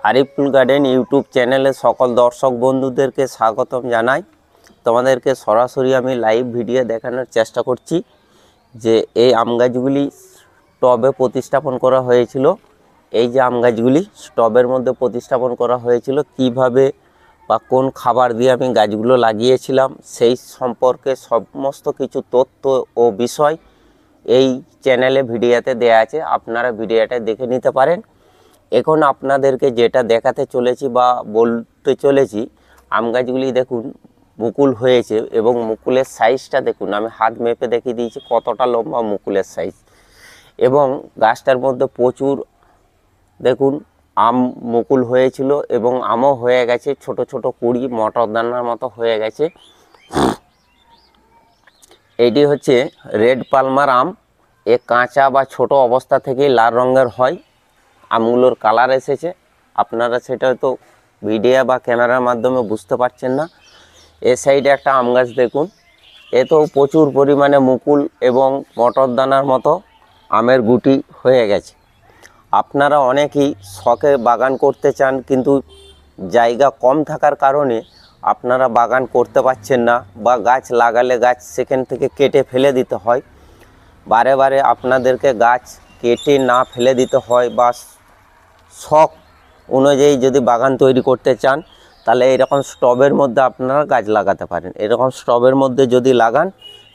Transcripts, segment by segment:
Ariful garden YouTube চ্যানেলে সকল দর্শক বন্ধুদেরকে স্বাগতম জানাই। তোমাদেরকে সরাসরি আমি লাইভ ভিডিও দেখানোর চেষ্টা করছি যে এই আম গাছগুলি টবে প্রতিস্থাপন করা হয়েছিল। এই যে আম গাছগুলি টবের মধ্যে প্রতিস্থাপন করা হয়েছিল, কিভাবে বা কোন খাবার দিয়ে আমি গাছগুলো লাগিয়েছিলাম সেই সম্পর্কে সমস্ত কিছু তথ্য ও বিষয় এই চ্যানেলে ভিডিওতে দেয়া আছে, আপনারা ভিডিওটা দেখে নিতে পারেন। এখন আপনাদেরকে যেটা দেখাতে চলেছি বা বলতে চলেছি, আম গাছগুলি দেখুন মুকুল হয়েছে এবং মুকুলের সাইজটা দেখুন, আমি হাত মেপে দেখিয়ে দিয়েছি কতটা লম্বা মুকুলের সাইজ। এবং গাছটার মধ্যে প্রচুর দেখুন আম মুকুল হয়েছিল এবং আমও হয়ে গেছে, ছোট ছোট কুড়ি মটর দানার মতো হয়ে গেছে। এটি হচ্ছে রেড পালমার আম। এ কাঁচা বা ছোট অবস্থা থেকেই লাল রঙের হয়। আমগুলোর কালার এসেছে, আপনারা সেটা হয়তো ভিডিও বা ক্যামেরার মাধ্যমে বুঝতে পারছেন না। এ সাইডে একটা আম গাছ দেখুন, এতেও প্রচুর পরিমাণে মুকুল এবং মটর দানার মতো আমের গুটি হয়ে গেছে। আপনারা অনেকেই শখে বাগান করতে চান, কিন্তু জায়গা কম থাকার কারণে আপনারা বাগান করতে পারছেন না, বা গাছ লাগালে গাছ সেখান থেকে কেটে ফেলে দিতে হয়। বারে বারে আপনাদেরকে গাছ কেটে না ফেলে দিতে হয়, বা শখ অনুযায়ী যদি বাগান তৈরি করতে চান তাহলে এরকম স্টবের মধ্যে আপনারা গাছ লাগাতে পারেন। এরকম স্টবের মধ্যে যদি লাগান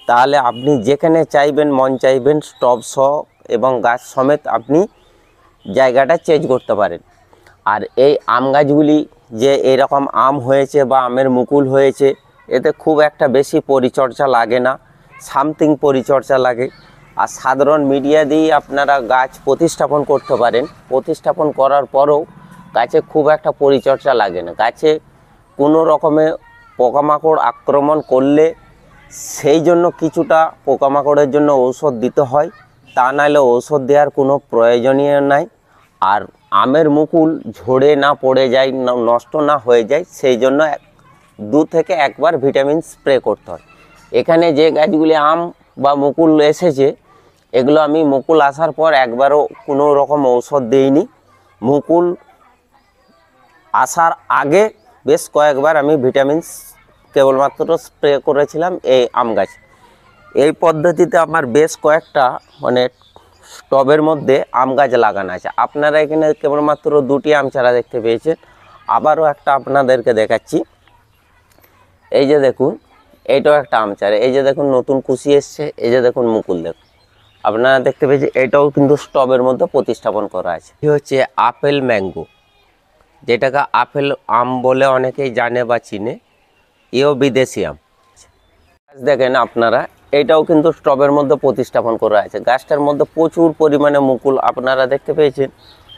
তাহলে আপনি যেখানে চাইবেন, মন চাইবেন, স্টব সহ এবং গাছ সমেত আপনি জায়গাটা চেঞ্জ করতে পারেন। আর এই আম গাছগুলি যে এরকম আম হয়েছে বা আমের মুকুল হয়েছে, এতে খুব একটা বেশি পরিচর্যা লাগে না, সামথিং পরিচর্যা লাগে। আর সাধারণ মিডিয়া দিয়েই আপনারা গাছ প্রতিস্থাপন করতে পারেন। প্রতিস্থাপন করার পরেও গাছে খুব একটা পরিচর্যা লাগে না। গাছে কোনো রকমে পোকামাকড় আক্রমণ করলে সেই জন্য কিছুটা পোকামাকড়ের জন্য ঔষধ দিতে হয়, তা নাহলে ঔষধ দেওয়ার কোনো প্রয়োজনীয় নাই। আর আমের মুকুল ঝরে না পড়ে যায়, নষ্ট না হয়ে যায়, সেই জন্য 2 থেকে 1 বার ভিটামিন স্প্রে করতে হয়। এখানে যে গাছগুলি আম বা মুকুল এসেছে, এগুলো আমি মুকুল আসার পর একবারও কোনো রকম ঔষধ দিইনি। মুকুল আসার আগে বেশ কয়েকবার আমি ভিটামিন কেবলমাত্র স্প্রে করেছিলাম এই আম গাছ। এই পদ্ধতিতে আমার বেশ কয়েকটা টবের মধ্যে আম গাছ লাগানো আছে। আপনারা এখানে কেবলমাত্র 2টি আম চারা দেখতে পেয়েছেন। আবারও একটা আপনাদেরকে দেখাচ্ছি। এই যে দেখুন, এইটাও একটা আম চারা। এই যে দেখুন নতুন কুশি এসছে, এই যে দেখুন মুকুল দেখুন, আপনারা দেখতে পেয়েছেন। এটাও কিন্তু স্টবের মধ্যে প্রতিস্থাপন করা আছে। এই হচ্ছে আপেল ম্যাঙ্গো, যেটাকে আপেল আম বলে অনেকেই জানে বা চিনে। এও বিদেশি আম। দেখেন আপনারা, এটাও কিন্তু স্টবের মধ্যে প্রতিস্থাপন করা আছে। গাছটার মধ্যে প্রচুর পরিমাণে মুকুল আপনারা দেখতে পেয়েছেন,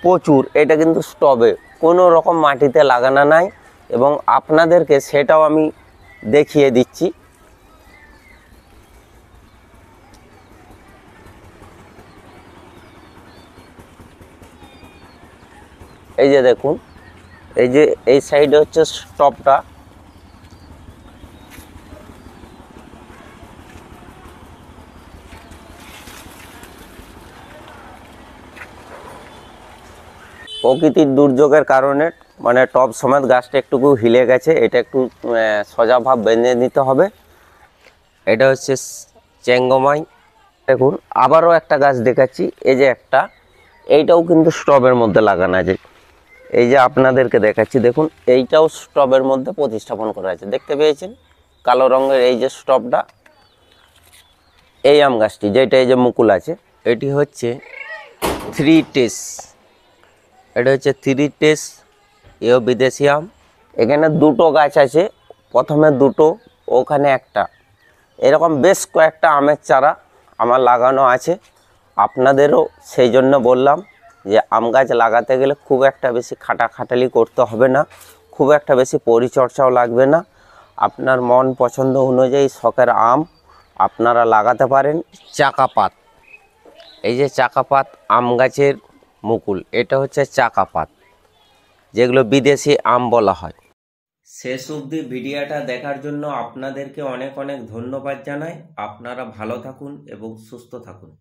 প্রচুর। এটা কিন্তু স্টবে কোনো রকম মাটিতে লাগানো নাই, এবং আপনাদেরকে সেটাও আমি দেখিয়ে দিচ্ছি। এই যে দেখুন, এই যে এই সাইডে হচ্ছে স্টবটা। প্রকৃতির দুর্যোগের কারণে টব সমেত গাছটা একটু হিলে গেছে, এটা একটু সোজাভাব বেঁধে নিতে হবে। এটা হচ্ছে চেঙ্গমাই। দেখুন আবারও একটা গাছ দেখাচ্ছি, এই যে একটা, এইটাও কিন্তু স্টবের মধ্যে লাগানো আছে। এই যে আপনাদেরকে দেখাচ্ছি, দেখুন এইটাও স্টবের মধ্যে প্রতিস্থাপন করা আছে। দেখতে পেয়েছেন কালো রঙের এই যে স্টবটা। এই আম গাছটি যেটা এই যে মুকুল আছে, এটি হচ্ছে 3 টেস। এটা হচ্ছে 3 টেস, এও বিদেশি আম। এখানে 2টো গাছ আছে, প্রথমে 2টো, ওখানে একটা। এরকম বেশ কয়েকটা আমের চারা আমার লাগানো আছে। আপনাদেরও সেই জন্য বললাম যে আম গাছ লাগাতে গেলে খুব একটা বেশি খাটাখাটালি করতে হবে না, খুব একটা বেশি পরিচর্যাও লাগবে না। আপনার মন পছন্দ অনুযায়ী শখের আম আপনারা লাগাতে পারেন। চাকাপাত, এই যে চাকাপাত আম গাছের মুকুল, এটা হচ্ছে চাকাপাত, যেগুলো বিদেশি আম বলা হয়। শেষ অবধি ভিডিওটা দেখার জন্য আপনাদেরকে অনেক অনেক ধন্যবাদ জানাই। আপনারা ভালো থাকুন এবং সুস্থ থাকুন।